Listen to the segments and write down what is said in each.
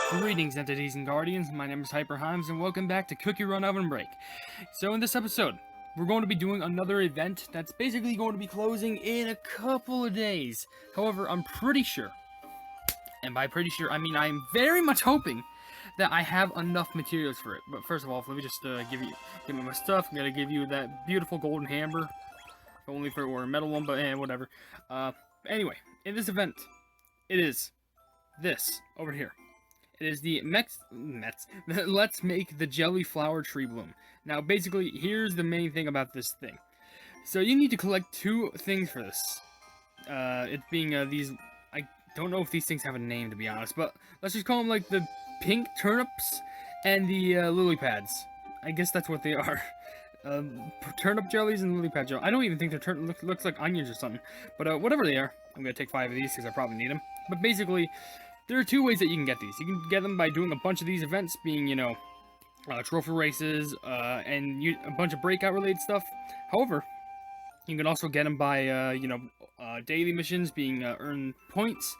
Greetings, entities and guardians. My name is HyperHimes, and welcome back to Cookie Run Oven Break. So in this episode, we're going to be doing another event that's basically going to be closing in a couple of days. However, I'm pretty sure, and by pretty sure, I mean I'm very much hoping that I have enough materials for it. But first of all, let me just give me my stuff. I'm gonna give you that beautiful golden hammer, if only if it were a metal one, but whatever. Anyway, in this event, it is this over here. It is the Let's Make the Jelly Flower Tree Bloom. Now, basically, here's the main thing about this thing. So you need to collect two things for this. It being these... I don't know if these things have a name, to be honest, but let's just call them, like, the pink turnips and the lily pads. I guess that's what they are. Turnip jellies and lily pad jelly. I don't even think they're looks like onions or something. But whatever they are, I'm going to take 5 of these because I probably need them. But basically... there are two ways that you can get these. You can get them by doing a bunch of these events, being, trophy races, and a bunch of breakout-related stuff. However, you can also get them by, daily missions, being earn points,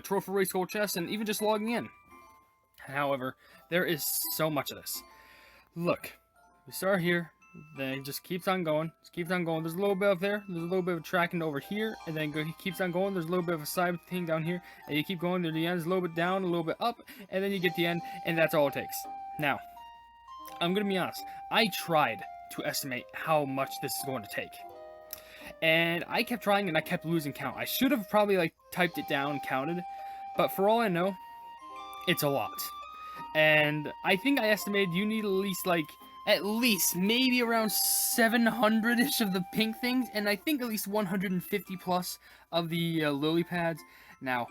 trophy race gold chests, and even just logging in. However, there is so much of this. Look, we start here. Then it just keeps on going. There's a little bit up there. There's a little bit of tracking over here, and then it keeps on going. There's a little bit of a side thing down here, and you keep going to the end. There's a little bit down, a little bit up, and then you get the end, and that's all it takes. Now, I'm gonna be honest. I tried to estimate how much this is going to take, and I kept trying, and I kept losing count. I should have probably typed it down and counted, but for all I know, it's a lot. And I think I estimated you need at least maybe around 700-ish of the pink things, and I think at least 150 plus of the lily pads. Now,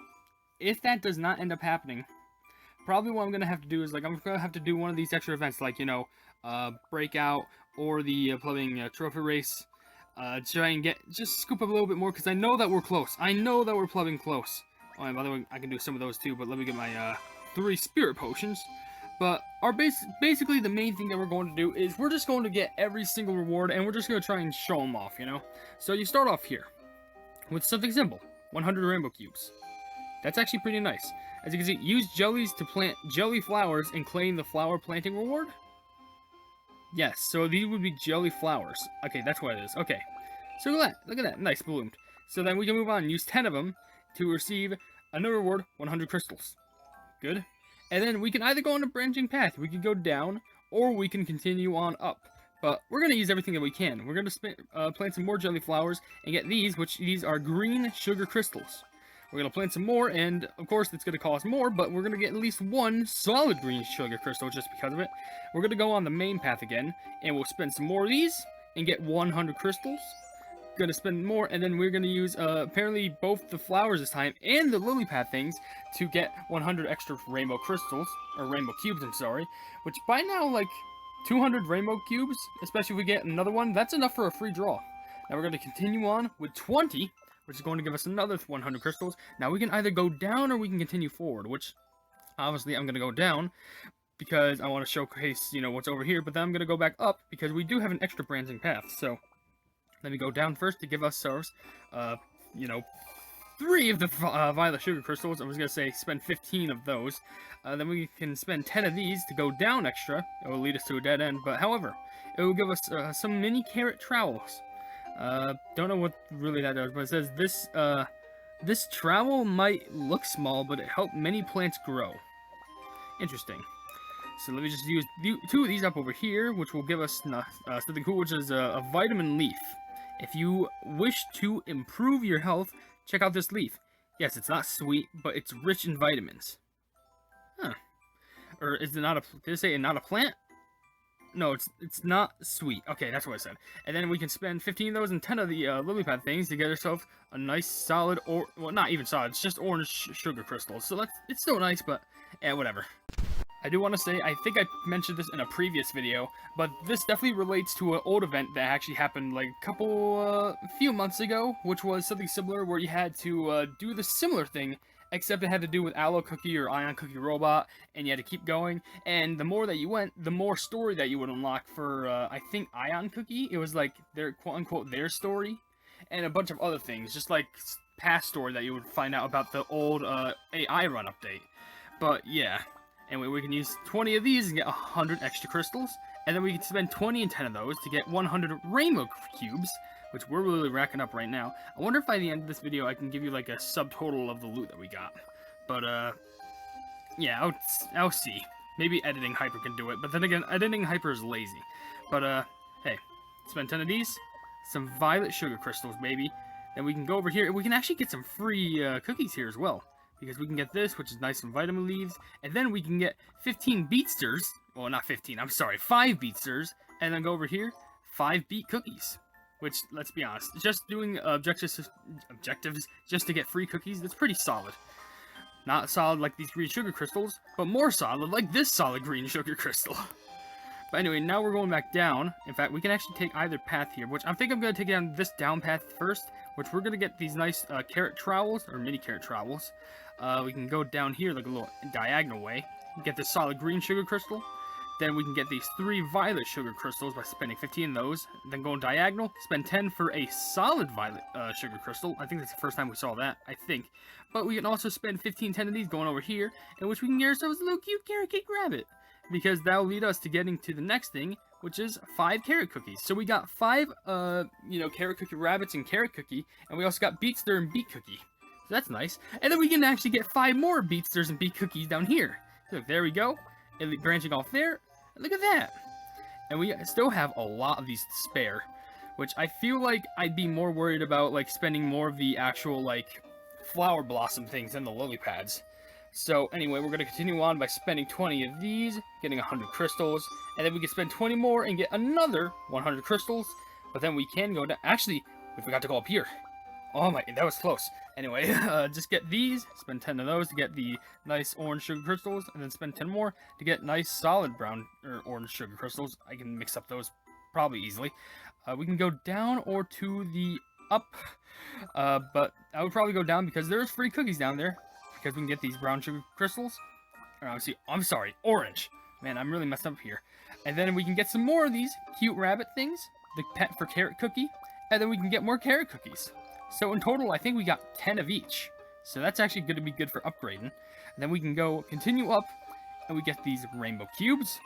if that does not end up happening, probably what I'm going to have to do is, I'm going to have to do one of these extra events, breakout, or the plumbing trophy race, try and just scoop up a little bit more, because I know that we're close. I know that we're plumbing close. Oh, and by the way, I can do some of those too, but let me get my 3 spirit potions. But basically the main thing that we're going to do is we're just going to get every single reward, and we're just going to try and show them off, So you start off here with something simple, 100 rainbow cubes. That's actually pretty nice. As you can see, use jellies to plant jelly flowers and claim the flower planting reward. Yes, so these would be jelly flowers. Okay, that's what it is. Okay, so look at that, nice, bloomed. So then we can move on and use 10 of them to receive another reward, 100 crystals. Good. And then we can either go on a branching path, we can go down, or we can continue on up. But we're going to use everything that we can. We're going to plant some more jelly flowers and get these, which these are green sugar crystals. We're going to plant some more, and of course it's going to cost more, but we're going to get at least one solid green sugar crystal just because of it. We're going to go on the main path again, and we'll spend some more of these and get 100 crystals. Gonna spend more, and then we're gonna use apparently both the flowers this time and the lily pad things to get 100 extra rainbow crystals, or rainbow cubes, I'm sorry, which by now, 200 rainbow cubes, especially if we get another one, that's enough for a free draw. Now we're gonna continue on with 20, which is going to give us another 100 crystals. Now we can either go down or we can continue forward, which obviously I'm gonna go down because I want to showcase, what's over here, but then I'm gonna go back up because we do have an extra branching path, so let me go down first to give us ours, 3 of the violet sugar crystals. I was going to say spend 15 of those. Then we can spend 10 of these to go down extra. It will lead us to a dead end, but however, it will give us some mini carrot trowels. Don't know what really that does, but it says this trowel might look small, but it helps many plants grow. Interesting. So let me just use 2 of these up over here, which will give us something cool, which is a vitamin leaf. If you wish to improve your health, check out this leaf. Yes, it's not sweet, but it's rich in vitamins. Huh. Or is it not a... did it say not a plant? No, it's not sweet. Okay, that's what I said. And then we can spend 15 of those and 10 of the lily pad things to get ourselves a nice solid, well, not even solid, it's just orange sugar crystals. So it's still nice, but yeah, whatever. I do want to say, I think I mentioned this in a previous video, but this definitely relates to an old event that actually happened a few months ago, which was something similar where you had to do the similar thing, except it had to do with Aloe Cookie or Ion Cookie Robot, and you had to keep going, and the more that you went, the more story that you would unlock for, I think, Ion Cookie. It was their quote-unquote their story, and a bunch of other things, just past story that you would find out about the old AI run update. But yeah. And we can use 20 of these and get 100 extra crystals. And then we can spend 20 and 10 of those to get 100 rainbow cubes, which we're really racking up right now. I wonder if by the end of this video I can give you like a subtotal of the loot that we got. But yeah, I'll see. Maybe editing Hyper can do it, but then again, editing Hyper is lazy. But hey, spend 10 of these, some violet sugar crystals, baby. Then we can go over here, and we can actually get some free cookies here as well. Because we can get this, which is nice, some vitamin leaves, and then we can get 15 beatsters. Well, not 15, I'm sorry, 5 beatsters, and then go over here, 5 beet cookies. Which, let's be honest, just doing objectives just to get free cookies, that's pretty solid. Not solid like these green sugar crystals, but more solid like this solid green sugar crystal. But anyway, now we're going back down. In fact, we can actually take either path here, which I think I'm going to take down this down path first, which we're going to get these nice carrot trowels, or mini carrot trowels. We can go down here like a little diagonal way, get this solid green sugar crystal. Then we can get these 3 violet sugar crystals by spending 15 of those. Then going diagonal, spend 10 for a solid violet sugar crystal. I think that's the first time we saw that, I think. But we can also spend 15, 10 of these going over here, in which we can get ourselves a little cute carrot cake rabbit. Because that'll lead us to getting to the next thing, which is 5 carrot cookies. So we got 5, carrot cookie rabbits and carrot cookie, and we also got beetster and beet cookie. So that's nice. And then we can actually get 5 more beetsters and beet cookies down here. Look, there we go. And branching off there. Look at that. And we still have a lot of these to spare, which I feel like I'd be more worried about, like, spending more of the actual, like, flower blossom things than the lily pads. So anyway, we're going to continue on by spending 20 of these, getting 100 crystals, and then we can spend 20 more and get another 100 crystals, but then we can go down. Actually, we forgot to go up here. Oh my, that was close. Anyway, just get these, spend 10 of those to get the nice orange sugar crystals, and then spend 10 more to get nice solid brown or orange sugar crystals. I can mix up those probably easily. We can go down or to the up, but I would probably go down because there's free cookies down there, because we can get these brown sugar crystals. I'm sorry, orange. Man, I'm really messed up here. And then we can get some more of these cute rabbit things, the pet for carrot cookie, and then we can get more carrot cookies. So in total, I think we got 10 of each. So that's actually going to be good for upgrading. And then we can go continue up, and we get these rainbow cubes.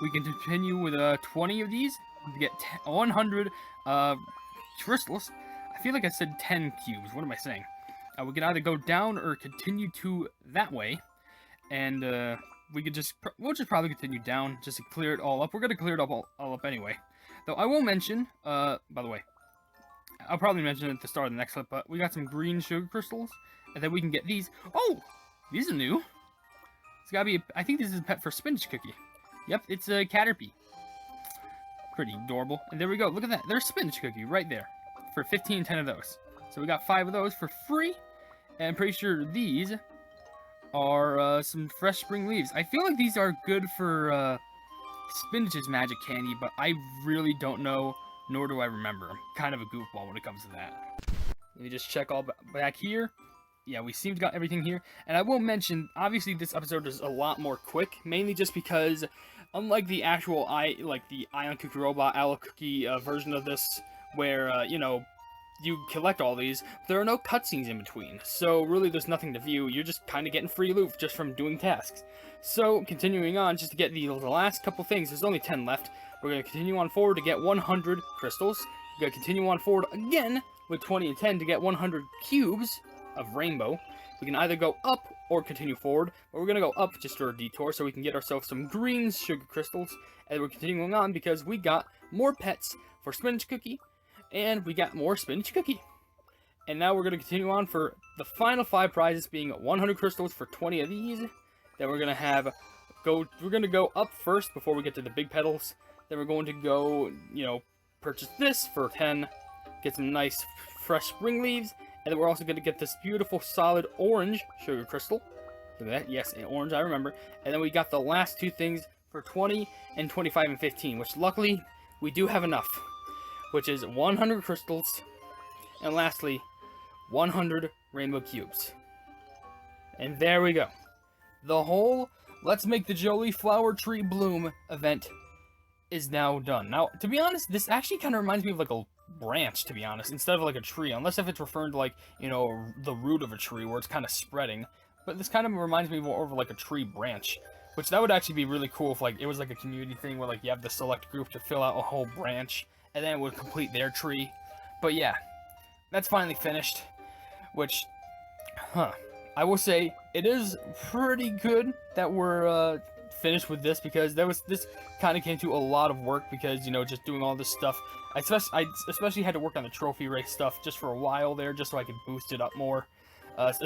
We can continue with 20 of these to get 100 crystals. I feel like I said 10 cubes. What am I saying? We can either go down or continue to that way. And we'll just probably continue down just to clear it all up. We're going to clear it all up anyway. Though I will mention, by the way, I'll probably mention it at the start of the next clip, but we got some green sugar crystals, and then we can get these. Oh, these are new. It's gotta be, I think this is a pet for spinach cookie. Yep, it's a Caterpie. Pretty adorable. And there we go, look at that, there's spinach cookie right there, for 15, 10 of those. So we got 5 of those for free, and I'm pretty sure these are some fresh spring leaves. I feel like these are good for spinach's magic candy, but I really don't know, nor do I remember. I'm kind of a goofball when it comes to that. Let me just check all back here. Yeah, we seem to got everything here. And I will mention, obviously this episode is a lot more quick, mainly just because, unlike the actual the Ion Cookie Robot Aloe Cookie version of this, where, you collect all these, there are no cutscenes in between. So really there's nothing to view, you're just kind of getting free loot just from doing tasks. So, continuing on, just to get the last couple things, there's only 10 left. We're going to continue on forward to get 100 crystals. We're going to continue on forward again with 20 and 10 to get 100 cubes of rainbow. We can either go up or continue forward, but we're going to go up just for a detour so we can get ourselves some green sugar crystals. And we're continuing on because we got more pets for spinach cookie, and we got more spinach cookie. And now we're going to continue on for the final 5 prizes, being 100 crystals for 20 of these. Then we're going to go up first before we get to the big petals. Then we're going to go, purchase this for 10, get some nice fresh spring leaves, and then we're also going to get this beautiful solid orange sugar crystal. Look at that, yes, orange, I remember. And then we got the last 2 things for 20 and 25 and 15, which luckily we do have enough, which is 100 crystals, and lastly, 100 rainbow cubes. And there we go. The whole Let's Make the Jolie Flower Tree Bloom event is now done. Now, to be honest, this actually kind of reminds me of like a branch, to be honest, instead of like a tree, unless if it's referring to like, the root of a tree where it's kind of spreading. But this kind of reminds me more of like a tree branch, Which that would actually be really cool if like it was like a community thing where like you have the select group to fill out a whole branch and then it would complete their tree. But yeah, that's finally finished. Which, I will say it is pretty good that we're finished with this, because this kind of came to a lot of work, because, you know, just doing all this stuff. I especially had to work on the trophy race stuff just for a while there, just so I could boost it up more.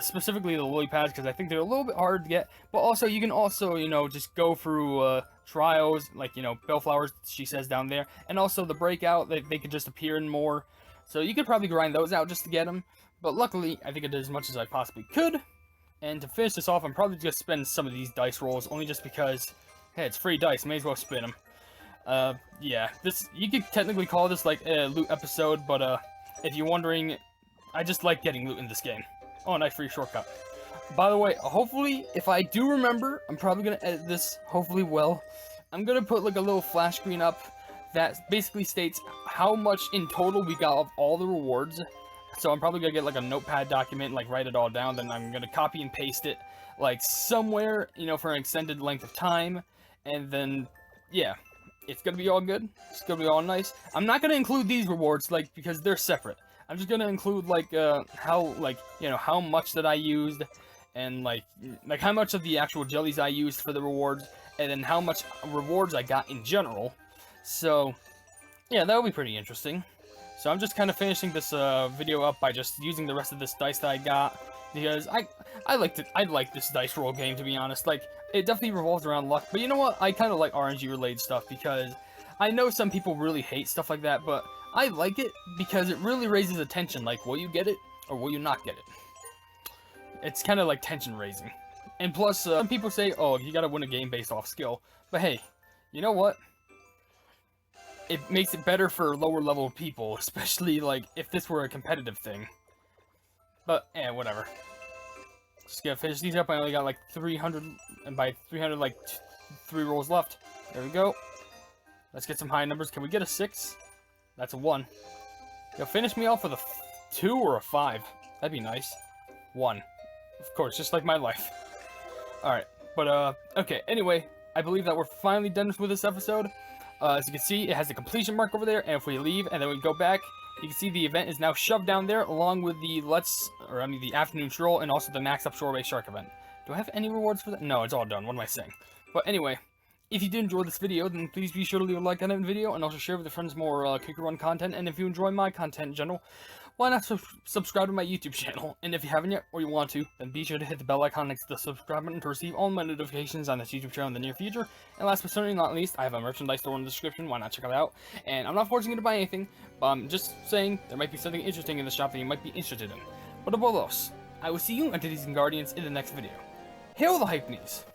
Specifically the lily pads, because I think they're a little bit hard to get. But also, you can also, you know, just go through trials, like, you know, bellflowers, she says down there. And also the breakout, they could just appear in more. So you could probably grind those out just to get them. But luckily, I think I did as much as I possibly could. And to finish this off, I'm probably just spend some of these dice rolls, only just because, hey, it's free dice, may as well spin them. Yeah, you could technically call this like a loot episode, but if you're wondering, I just like getting loot in this game. Oh, nice free shortcut. By the way, hopefully, if I do remember, I'm probably gonna edit this, hopefully well. I'm gonna put like a little flash screen up that basically states how much in total we got of all the rewards. So I'm probably gonna get like a notepad document, like write it all down, then I'm gonna copy and paste it like somewhere, you know, for an extended length of time, and then, yeah, it's gonna be all good. It's gonna be all nice. I'm not gonna include these rewards, like, because they're separate. I'm just gonna include like how, like, you know, how much that I used, and like how much of the actual jellies I used for the rewards, and then how much rewards I got in general. So yeah, that'll be pretty interesting. So I'm just kind of finishing this video up by just using the rest of this dice that I got, because I like this dice roll game, to be honest. Like, it definitely revolves around luck, but you know what? I kind of like RNG related stuff, because I know some people really hate stuff like that, but I like it because it really raises attention. Like, will you get it or will you not get it? It's kind of like tension raising. And plus, some people say, oh, you gotta win a game based off skill. But hey, you know what? It makes it better for lower level people, especially like if this were a competitive thing. But whatever. Just gonna finish these up. I only got like 300, and by 300, like 3 rolls left. There we go. Let's get some high numbers. Can we get a 6? That's a 1. You'll finish me off with a 2 or a 5. That'd be nice. 1. Of course, just like my life. Alright, but okay, anyway, I believe that we're finally done with this episode. As you can see, it has the completion mark over there, and if we leave and then we go back, you can see the event is now shoved down there, along with the the afternoon stroll, and also the max up shorebase shark event. Do I have any rewards for that? No, it's all done. What am I saying? But anyway, if you did enjoy this video, then please be sure to leave a like on that video, and also share with your friends more Cookie Run content. And if you enjoy my content in general, why not subscribe to my YouTube channel? And if you haven't yet, or you want to, then be sure to hit the bell icon next to the subscribe button to receive all my notifications on this YouTube channel in the near future. And last but certainly not least, I have a merchandise store in the description. Why not check it out? And I'm not forcing you to buy anything, but I'm just saying there might be something interesting in the shop that you might be interested in. But above all else, I will see you, Entities and Guardians, in the next video. Hail the Hypenese!